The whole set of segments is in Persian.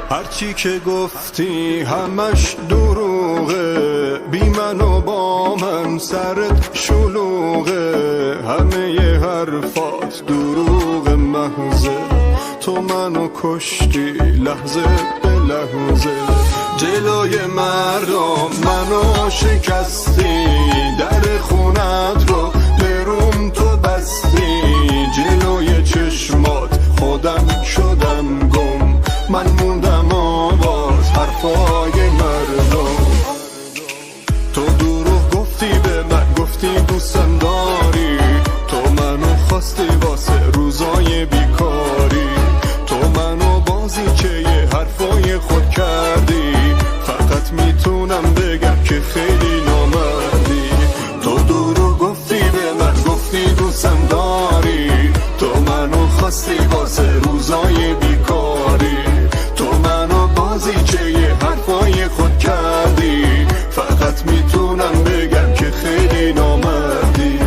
هرچی که گفتی همش دروغه، بی من و با من سرت شلوغه، همه حرفات دروغ محضه، تو منو کشتی لحظه به لحظه، جلوی مردم منو شکستی، در خونت رو بروم تو بستی، جلوی چشمات خودم شدم گم، من موندم آواز حرفای مردم. تو دروغ گفتی به من، گفتی دوستم داری، تو منو خواستی واسه روزای بیکاری، تو منو بازیچه حرفای خود کردی، فقط میتونم بگم که خیلی نامردی. تو دروغ گفتی به من، گفتی دوستم داری، تو منو خواستی واسه روزای بیکاری، تو منو بازیچه حرفای خود کردی، فقط میتونم بگم که خیلی نامردی.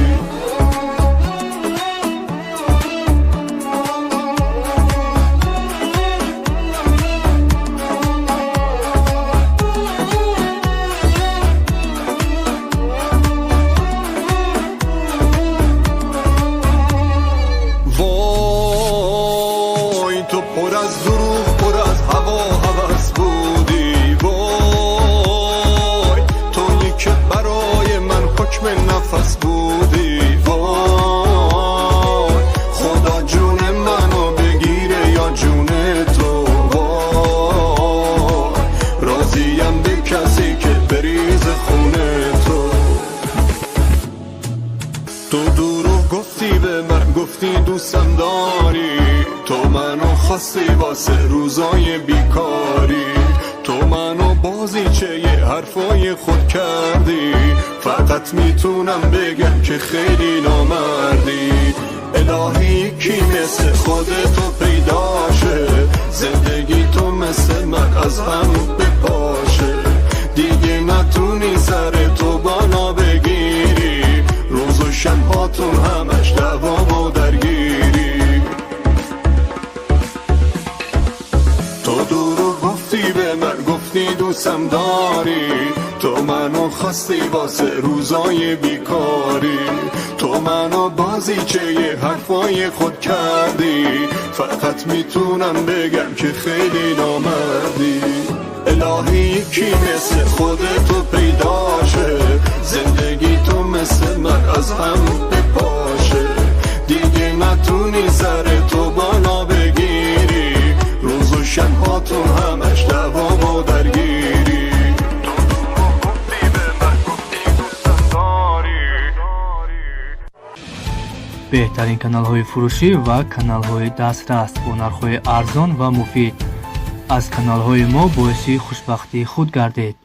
وای تو پر از دروغ، پر از هوا هوس بودی، وای تویی که برای من حکم نفس بودی، وای خدا جون منو بگیره یا جون تو، وای راضیم به کسی که بریز خونه تو. تو دروغ گفتی به من، گفتی دوستم داری، تو منو خواستی واسه روزای بیکاری، تو منو بازیچه حرفای خود کردی، فقط میتونم بگم که خیلی نامردی. الهی کی مثل خودتو پیدا شه، زندگی تو مثل من از هم بپاشه، دیگه نتونی سر تو بالا بگیری، روز و شبهاتون همش دوام و درگیری. تو دروغ گفتی به من، گفتی دوستم داری، تو منو خواستی واسه روزای بیکاری، تو منو بازیچه حرفای خود کردی، فقط میتونم بگم که خیلی نامردی. الهی کی مثل خودتو پیدا شه، زندگی تو مثل من از هم بپاشه، دیگه نتونی سر تو بالا بگیری، روز و شبهاتون همش دوام و درگیری. بهترین کانال‌های فروشی و کانال‌های دسترس با نرخ‌های ارزان و مفید از کانال‌های ما باعث خوشبختی خود گردید.